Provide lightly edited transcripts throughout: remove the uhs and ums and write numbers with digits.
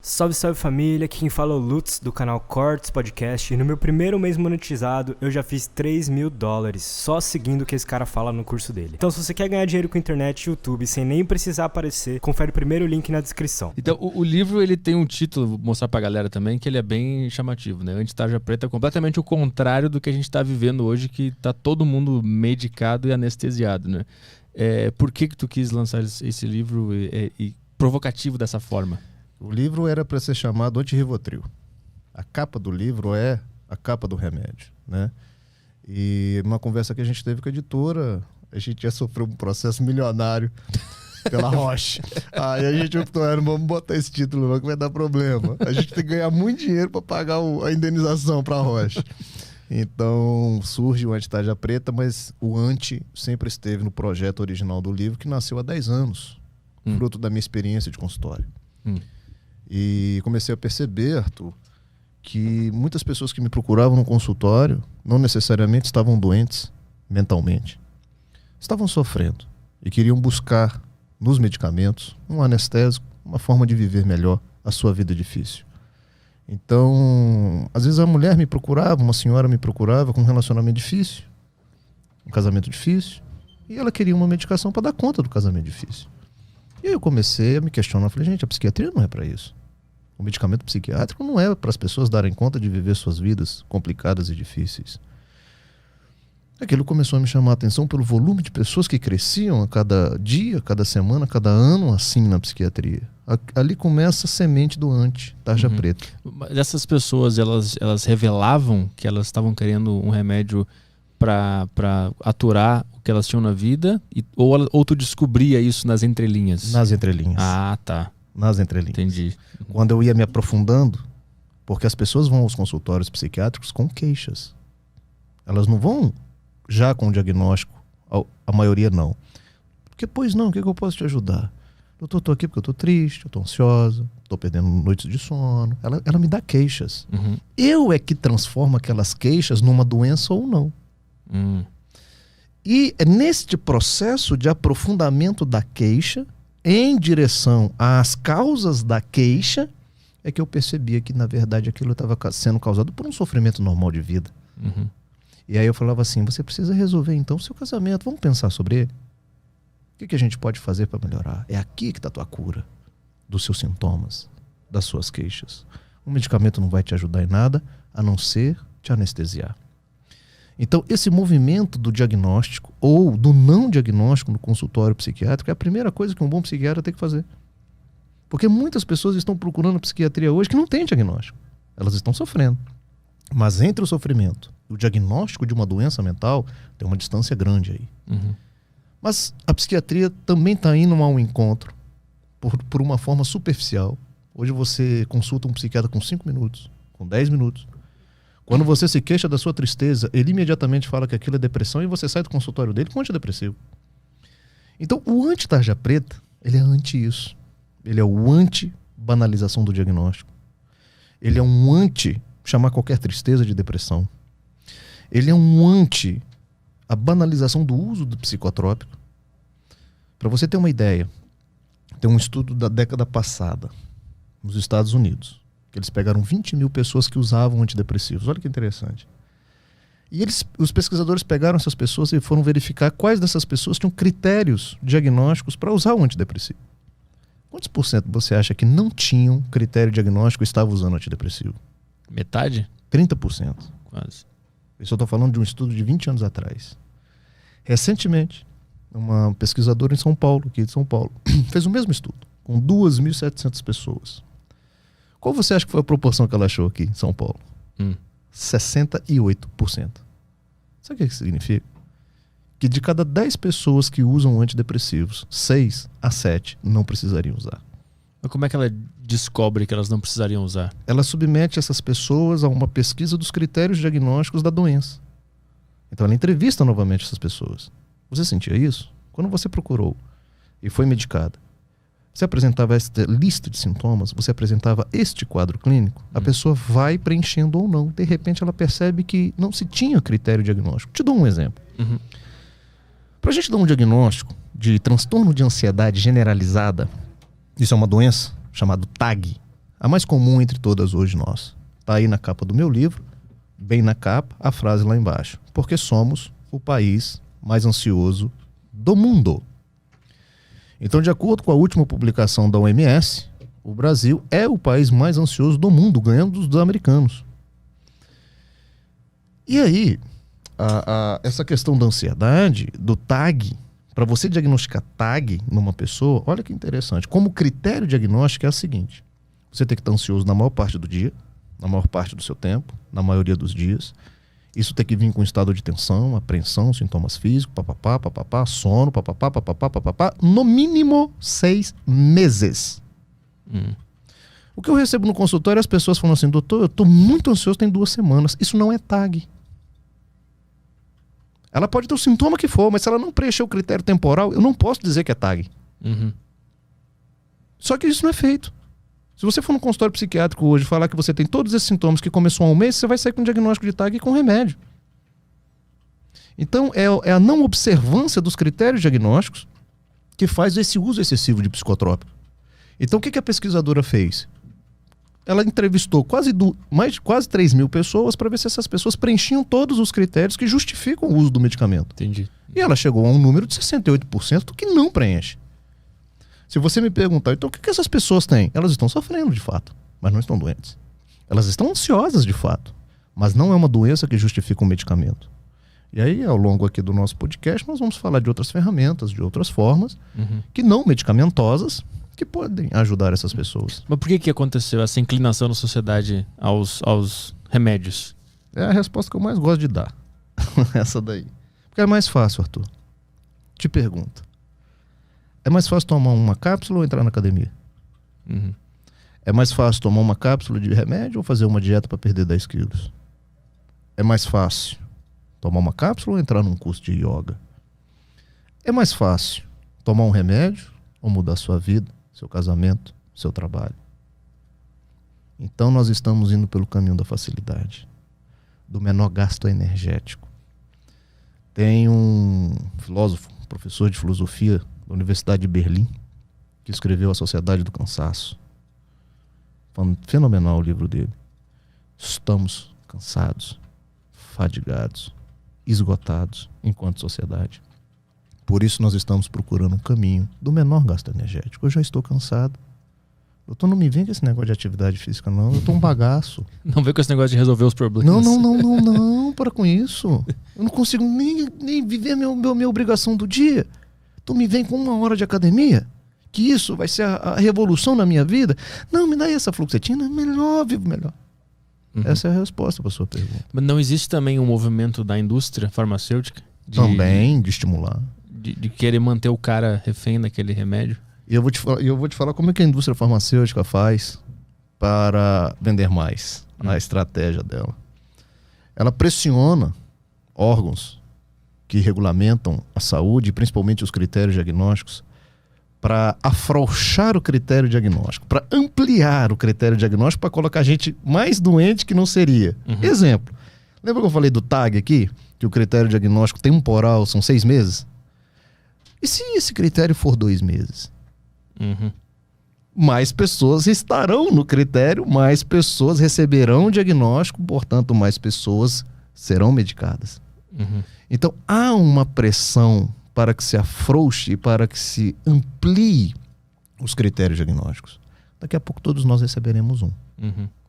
Salve, salve família, aqui quem fala é o Lutz do canal Cortes Podcast e no meu primeiro mês monetizado eu já fiz $3.000 só seguindo o que esse cara fala no curso dele. Então se você quer ganhar dinheiro com internet e YouTube sem nem precisar aparecer, confere o primeiro link na descrição. Então o livro ele tem um título, vou mostrar pra galera também, que ele é bem chamativo, né? Anti-Tarja Preta é completamente o contrário do que a gente tá vivendo hoje, que tá todo mundo medicado e anestesiado, né? Por que tu quis lançar esse livro e provocativo dessa forma? O livro era para ser chamado Anti-Rivotril. A capa do livro é a capa do remédio, né? E uma conversa que a gente teve com a editora, a gente já sofreu um processo milionário pela Roche. Aí a gente optou, não vamos botar esse título não, que vai dar problema. A gente tem que ganhar muito dinheiro para pagar a indenização para a Roche. Então surge o Anti-Tarja Preta, mas o anti sempre esteve no projeto original do livro, que nasceu há 10 anos, fruto da minha experiência de consultório. E comecei a perceber, Arthur, que muitas pessoas que me procuravam no consultório não necessariamente estavam doentes mentalmente. Estavam sofrendo e queriam buscar nos medicamentos um anestésico, uma forma de viver melhor a sua vida difícil. Então, às vezes a mulher me procurava, uma senhora me procurava com um relacionamento difícil, um casamento difícil, e ela queria uma medicação para dar conta do casamento difícil. E aí eu comecei a me questionar, falei, gente, a psiquiatria não é para isso. O medicamento psiquiátrico não é para as pessoas darem conta de viver suas vidas complicadas e difíceis. Aquilo começou a me chamar a atenção pelo volume de pessoas que cresciam a cada dia, cada semana, cada ano assim na psiquiatria. Ali começa a semente do Anti-Tarja Preta. Mas essas pessoas, elas revelavam que elas estavam querendo um remédio para aturar o que elas tinham na vida? Ou tu descobria isso nas entrelinhas? Nas entrelinhas. Ah, tá. Nas entrelinhas. Entendi. Quando eu ia me aprofundando, porque as pessoas vão aos consultórios psiquiátricos com queixas. Elas não vão já com o diagnóstico, a maioria não. Porque, pois não, o que eu posso te ajudar? Doutor, eu tô aqui porque eu tô triste, eu tô ansiosa, tô perdendo noites de sono. Ela me dá queixas. Eu é que transformo aquelas queixas numa doença ou não. E é neste processo de aprofundamento da queixa, em direção às causas da queixa, é que eu percebia que, na verdade, aquilo estava sendo causado por um sofrimento normal de vida. E aí eu falava assim, você precisa resolver então o seu casamento, vamos pensar sobre ele. O que a gente pode fazer para melhorar? É aqui que está a tua cura dos seus sintomas, das suas queixas. O medicamento não vai te ajudar em nada, a não ser te anestesiar. Então, esse movimento do diagnóstico ou do não diagnóstico no consultório psiquiátrico é a primeira coisa que um bom psiquiatra tem que fazer. Porque muitas pessoas estão procurando psiquiatria hoje que não tem diagnóstico. Elas estão sofrendo. Mas entre o sofrimento e o diagnóstico de uma doença mental, tem uma distância grande aí. Mas a psiquiatria também está indo ao encontro por uma forma superficial. Hoje você consulta um psiquiatra com 5 minutos, com 10 minutos. Quando você se queixa da sua tristeza, ele imediatamente fala que aquilo é depressão e você sai do consultório dele com antidepressivo. Então, o Anti-Tarja Preta, ele é anti isso. Ele é o anti-banalização do diagnóstico. Ele é um anti chamar qualquer tristeza de depressão. Ele é um anti a banalização do uso do psicotrópico. Para você ter uma ideia, tem um estudo da década passada, nos Estados Unidos, que eles pegaram 20 mil pessoas que usavam antidepressivos. Olha que interessante. E os pesquisadores pegaram essas pessoas e foram verificar quais dessas pessoas tinham critérios diagnósticos para usar o antidepressivo. Quantos por cento você acha que não tinham critério diagnóstico e estavam usando antidepressivo? Metade? 30%. Quase. Isso eu estou falando de um estudo de 20 anos atrás. Recentemente, uma pesquisadora em São Paulo, aqui de São Paulo, fez o mesmo estudo, com 2.700 pessoas. Qual você acha que foi a proporção que ela achou aqui em São Paulo? 68%. Sabe o que isso significa? Que de cada 10 pessoas que usam antidepressivos, 6 a 7 não precisariam usar. Mas como é que ela descobre que elas não precisariam usar? Ela submete essas pessoas a uma pesquisa dos critérios diagnósticos da doença. Então ela entrevista novamente essas pessoas. Você sentia isso? Quando você procurou e foi medicada, você apresentava esta lista de sintomas, você apresentava este quadro clínico, a pessoa vai preenchendo ou não. De repente ela percebe que não se tinha critério diagnóstico. Te dou um exemplo. Para a gente dar um diagnóstico de transtorno de ansiedade generalizada, isso é uma doença chamada TAG, A mais comum entre todas hoje nós. Está aí na capa do meu livro, bem na capa, a frase lá embaixo. Porque somos o país mais ansioso do mundo. Então, de acordo com a última publicação da OMS, o Brasil é o país mais ansioso do mundo, ganhando dos americanos. E aí, essa questão da ansiedade, do TAG, para você diagnosticar TAG numa pessoa, olha que interessante. Como critério diagnóstico é o seguinte: você tem que estar ansioso na maior parte do dia, na maior parte do seu tempo, na maioria dos dias. Isso tem que vir com estado de tensão, apreensão, sintomas físicos, papapá, sono, papapá, no mínimo 6 meses. O que eu recebo no consultório, as pessoas falam assim: doutor, eu estou muito ansioso, tem 2 semanas. Isso não é TAG. Ela pode ter o sintoma que for, mas se ela não preencher o critério temporal, eu não posso dizer que é TAG. Só que isso não é feito. Se você for no consultório psiquiátrico hoje e falar que você tem todos esses sintomas que começou há um mês, você vai sair com um diagnóstico de TAG e com remédio. Então, é a não observância dos critérios diagnósticos que faz esse uso excessivo de psicotrópico. Então, o que a pesquisadora fez? Ela entrevistou quase 3 mil pessoas para ver se essas pessoas preenchiam todos os critérios que justificam o uso do medicamento. Entendi. E ela chegou a um número de 68% que não preenche. Se você me perguntar, então o que essas pessoas têm? Elas estão sofrendo de fato, mas não estão doentes. Elas estão ansiosas de fato, mas não é uma doença que justifica um medicamento. E aí, ao longo aqui do nosso podcast, nós vamos falar de outras ferramentas, de outras formas, que não medicamentosas, que podem ajudar essas pessoas. Mas por que aconteceu essa inclinação na sociedade aos remédios? É a resposta que eu mais gosto de dar. Essa daí. Porque é mais fácil, Arthur. Te pergunto. É mais fácil tomar uma cápsula ou entrar na academia? É mais fácil tomar uma cápsula de remédio ou fazer uma dieta para perder 10 quilos? É mais fácil tomar uma cápsula ou entrar num curso de yoga? É mais fácil tomar um remédio ou mudar sua vida, seu casamento, seu trabalho? Então nós estamos indo pelo caminho da facilidade, do menor gasto energético. Tem um filósofo, professor de filosofia da Universidade de Berlim, que escreveu A Sociedade do Cansaço. Fenomenal o livro dele. Estamos cansados, fadigados, esgotados enquanto sociedade. Por isso nós estamos procurando um caminho do menor gasto energético. Eu já estou cansado. Doutor, não me vem com esse negócio de atividade física, não. Eu estou um bagaço. Não vem com esse negócio de resolver os problemas. Não, para com isso. Eu não consigo nem viver a minha obrigação do dia. Tu me vem com 1 hora de academia? Que isso vai ser a revolução na minha vida? Não, me dá aí essa fluoxetina, melhor, vivo melhor. Essa é a resposta para a sua pergunta. Mas não existe também um movimento da indústria farmacêutica? Também de estimular. De querer manter o cara refém daquele remédio? E eu vou te falar como é que a indústria farmacêutica faz para vender mais, a estratégia dela. Ela pressiona órgãos que regulamentam a saúde, principalmente os critérios diagnósticos, para afrouxar o critério diagnóstico, para ampliar o critério diagnóstico, para colocar a gente mais doente que não seria. Exemplo, lembra que eu falei do TAG aqui? Que o critério diagnóstico temporal são 6 meses? E se esse critério for 2 meses? Mais pessoas estarão no critério, mais pessoas receberão o diagnóstico, portanto, mais pessoas serão medicadas. Então, há uma pressão para que se afrouxe, para que se amplie os critérios diagnósticos. Daqui a pouco todos nós receberemos um.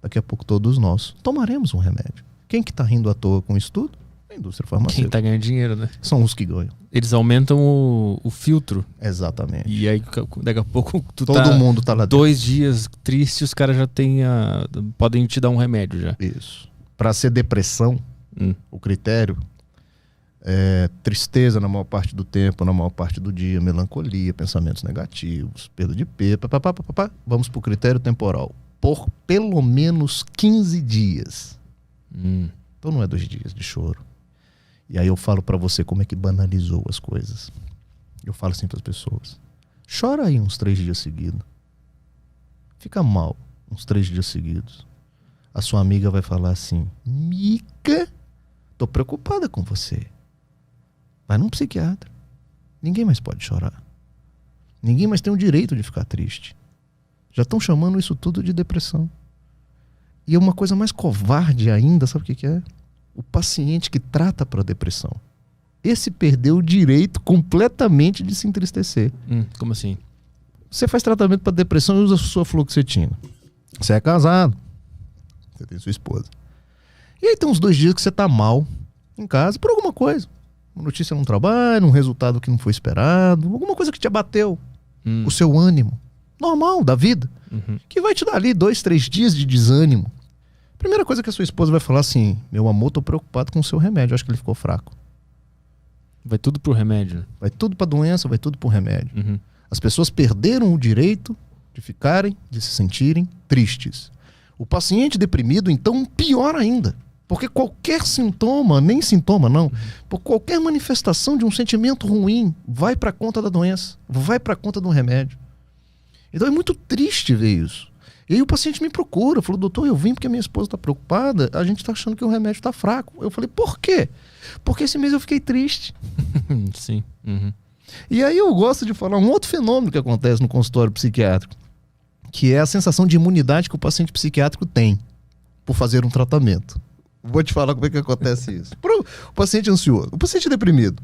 Daqui a pouco todos nós tomaremos um remédio. Quem que está rindo à toa com isso tudo? A indústria farmacêutica. Quem está ganhando dinheiro, né? São os que ganham. Eles aumentam o filtro. Exatamente. E aí, daqui a pouco, todo mundo tá lá dentro. 2 dias triste, os caras já podem te dar um remédio já. Isso. Para ser depressão, o critério é tristeza na maior parte do tempo, na maior parte do dia, melancolia, pensamentos negativos, perda de peso, vamos para o critério temporal. Por pelo menos 15 dias. Então não é 2 dias de choro. E aí eu falo para você como é que banalizou as coisas. Eu falo assim para as pessoas: chora aí uns 3 dias seguidos. Fica mal uns 3 dias seguidos. A sua amiga vai falar assim: Mica, tô preocupada com você. Vai num psiquiatra. Ninguém mais pode chorar. Ninguém mais tem o direito de ficar triste. Já estão chamando isso tudo de depressão. E é uma coisa mais covarde ainda, sabe o que é? O paciente que trata para depressão. Esse perdeu o direito completamente de se entristecer. Como assim? Você faz tratamento para depressão e usa sua fluoxetina. Você é casado. Você tem sua esposa. E aí tem uns 2 dias que você tá mal em casa por alguma coisa. Uma notícia no trabalho, um resultado que não foi esperado, alguma coisa que te abateu. O seu ânimo. Normal, da vida. Que vai te dar ali 2, 3 dias de desânimo. Primeira coisa que a sua esposa vai falar assim: meu amor, tô preocupado com o seu remédio, acho que ele ficou fraco. Vai tudo pro remédio, né? Vai tudo pra doença, vai tudo pro remédio. As pessoas perderam o direito de ficarem, de se sentirem tristes. O paciente deprimido, então, pior ainda. Porque qualquer sintoma, nem sintoma não, por qualquer manifestação de um sentimento ruim, vai pra conta da doença, vai pra conta do remédio. Então é muito triste ver isso. E aí o paciente me procura, falou: doutor, eu vim porque minha esposa está preocupada, a gente está achando que o remédio está fraco. Eu falei: por quê? Porque esse mês eu fiquei triste. Sim. E aí eu gosto de falar um outro fenômeno que acontece no consultório psiquiátrico, que é a sensação de imunidade que o paciente psiquiátrico tem por fazer um tratamento. Vou te falar como é que acontece isso. O paciente ansioso, o paciente deprimido.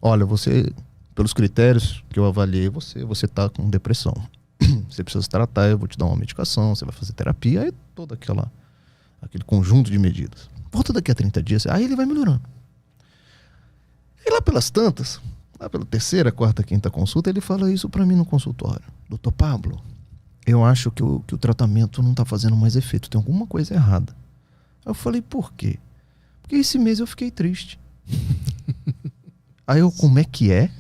Olha, você, pelos critérios que eu avaliei, você está com depressão. Você precisa se tratar, eu vou te dar uma medicação, você vai fazer terapia, aí todo aquele conjunto de medidas. Volta daqui a 30 dias, aí ele vai melhorando. E lá pelas tantas, lá pela 3ª, 4ª, 5ª consulta, ele fala isso pra mim no consultório: doutor Pablo, eu acho que o tratamento não tá fazendo mais efeito, tem alguma coisa errada. Aí eu falei: por quê? Porque esse mês eu fiquei triste. Aí eu: como é que é?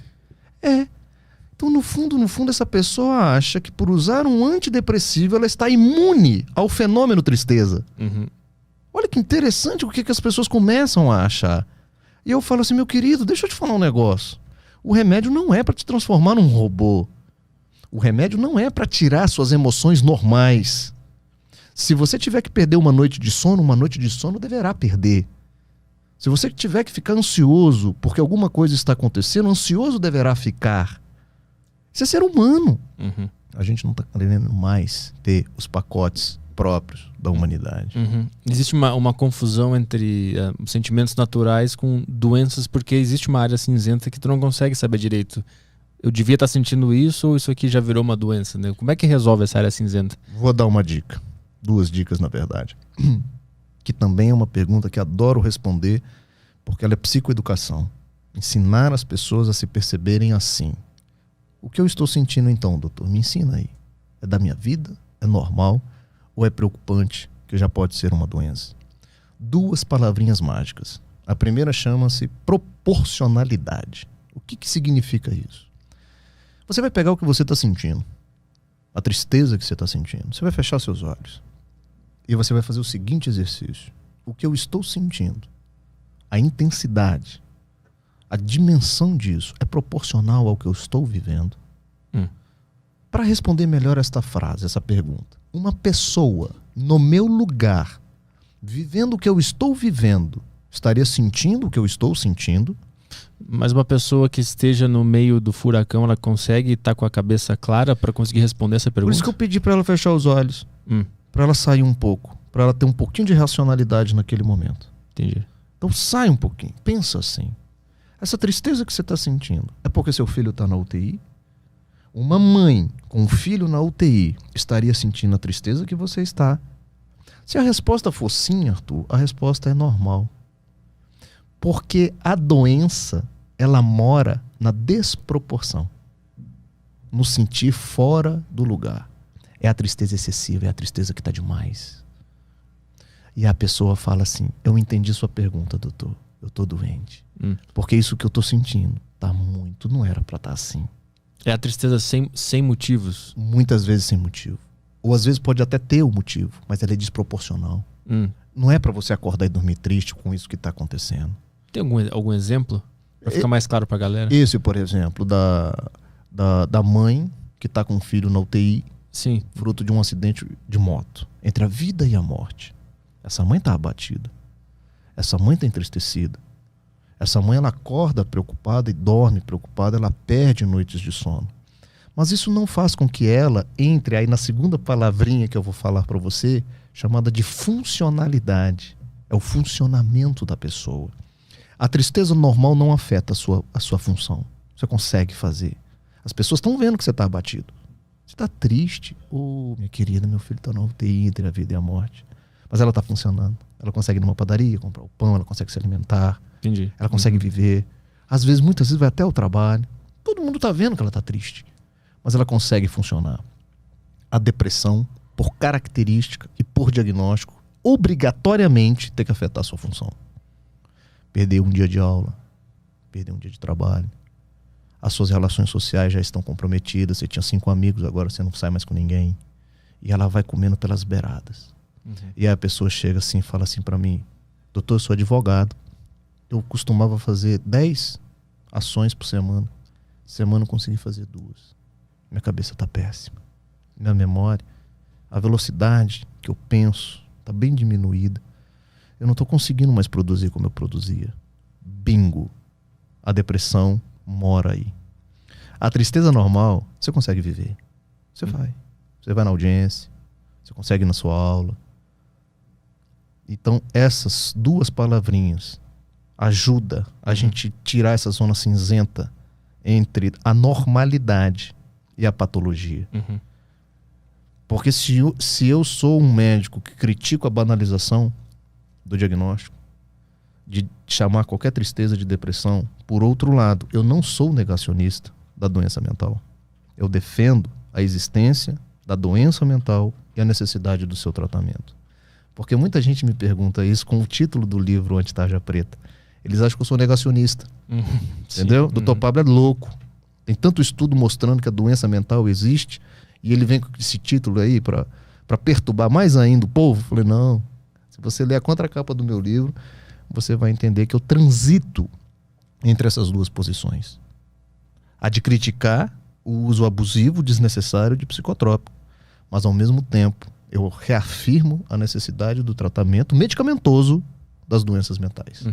Então, no fundo, essa pessoa acha que por usar um antidepressivo ela está imune ao fenômeno tristeza. Olha que interessante o que as pessoas começam a achar. E eu falo assim: meu querido, deixa eu te falar um negócio. O remédio não é para te transformar num robô. O remédio não é para tirar suas emoções normais. Se você tiver que perder uma noite de sono deverá perder. Se você tiver que ficar ansioso porque alguma coisa está acontecendo, ansioso deverá ficar. Isso é ser humano. A gente não está querendo mais ter os pacotes próprios da humanidade. Existe uma confusão entre sentimentos naturais com doenças, porque existe uma área cinzenta que tu não consegue saber direito. Eu devia estar sentindo isso ou isso aqui já virou uma doença, né? Como é que resolve essa área cinzenta? Vou dar uma dica. 2 dicas, na verdade. Que também é uma pergunta que adoro responder, porque ela é psicoeducação. Ensinar as pessoas a se perceberem assim. O que eu estou sentindo então, doutor? Me ensina aí. É da minha vida? É normal? Ou é preocupante, que já pode ser uma doença? 2 palavrinhas mágicas. A primeira chama-se proporcionalidade. O que significa isso? Você vai pegar o que você está sentindo, a tristeza que você está sentindo. Você vai fechar seus olhos e você vai fazer o seguinte exercício: o que eu estou sentindo, a intensidade, a dimensão disso é proporcional ao que eu estou vivendo? Para responder melhor esta frase, essa pergunta: uma pessoa no meu lugar, vivendo o que eu estou vivendo, estaria sentindo o que eu estou sentindo? Mas uma pessoa que esteja no meio do furacão, ela consegue estar com a cabeça clara para conseguir responder essa pergunta? Por isso que eu pedi para ela fechar os olhos, para ela sair um pouco, para ela ter um pouquinho de racionalidade naquele momento. Entendi. Então sai um pouquinho, pensa assim: essa tristeza que você está sentindo é porque seu filho está na UTI? Uma mãe com um filho na UTI estaria sentindo a tristeza que você está? Se a resposta for sim, Arthur, a resposta é normal. Porque a doença, ela mora na desproporção, no sentir fora do lugar. É a tristeza excessiva, é a tristeza que está demais. E a pessoa fala assim: eu entendi sua pergunta, doutor, eu estou doente. Porque isso que eu estou sentindo tá muito, não era para estar assim. É a tristeza sem motivos? Muitas vezes sem motivo. Ou às vezes pode até ter o motivo, mas ela é desproporcional. Não é para você acordar e dormir triste com isso que está acontecendo. Tem algum exemplo? Para ficar mais claro para a galera. Esse, por exemplo, da mãe que está com um filho na UTI, sim, fruto de um acidente de moto. Entre a vida e a morte. Essa mãe está abatida. Essa mãe está entristecida. Essa mãe, ela acorda preocupada e dorme preocupada, ela perde noites de sono. Mas isso não faz com que ela entre aí na segunda palavrinha que eu vou falar para você, chamada de funcionalidade. É o funcionamento da pessoa. A tristeza normal não afeta a sua função. Você consegue fazer. As pessoas estão vendo que você está abatido. Você está triste. Minha querida, meu filho está na UTI entre a vida e a morte. Mas ela está funcionando. Ela consegue ir numa padaria, comprar o pão, ela consegue se alimentar. Entendi. Ela consegue viver. Às vezes, muitas vezes vai até o trabalho. Todo mundo está vendo que ela está triste. Mas ela consegue funcionar. A depressão, por característica e por diagnóstico, obrigatoriamente tem que afetar a sua função. Perder um dia de aula, perder um dia de trabalho. As suas relações sociais já estão comprometidas. Você tinha 5 amigos, agora você não sai mais com ninguém. E ela vai comendo pelas beiradas. E aí a pessoa chega assim e fala assim para mim: doutor, eu sou advogado. Eu costumava fazer 10 ações por semana. Semana eu consegui fazer 2. Minha cabeça está péssima. Minha memória, a velocidade que eu penso está bem diminuída. Eu não estou conseguindo mais produzir como eu produzia. Bingo. A depressão mora aí. A tristeza normal, você consegue viver. Você vai. Você vai na audiência. Você consegue ir na sua aula. Então, essas 2 palavrinhas ajudam a gente tirar essa zona cinzenta entre a normalidade e a patologia. Porque se eu sou um médico que critico a banalização do diagnóstico, de chamar qualquer tristeza de depressão, por outro lado, eu não sou negacionista da doença mental. Eu defendo a existência da doença mental e a necessidade do seu tratamento. Porque muita gente me pergunta isso com o título do livro Anti-Tarja Preta. Eles acham que eu sou negacionista. Entendeu? Dr. Pablo é louco. Tem tanto estudo mostrando que a doença mental existe e ele vem com esse título aí para perturbar mais ainda o povo. Eu falei, não. Se você ler a contracapa do meu livro, você vai entender que eu transito entre essas 2 posições. A de criticar o uso abusivo, desnecessário de psicotrópico. Mas, ao mesmo tempo, eu reafirmo a necessidade do tratamento medicamentoso das doenças mentais.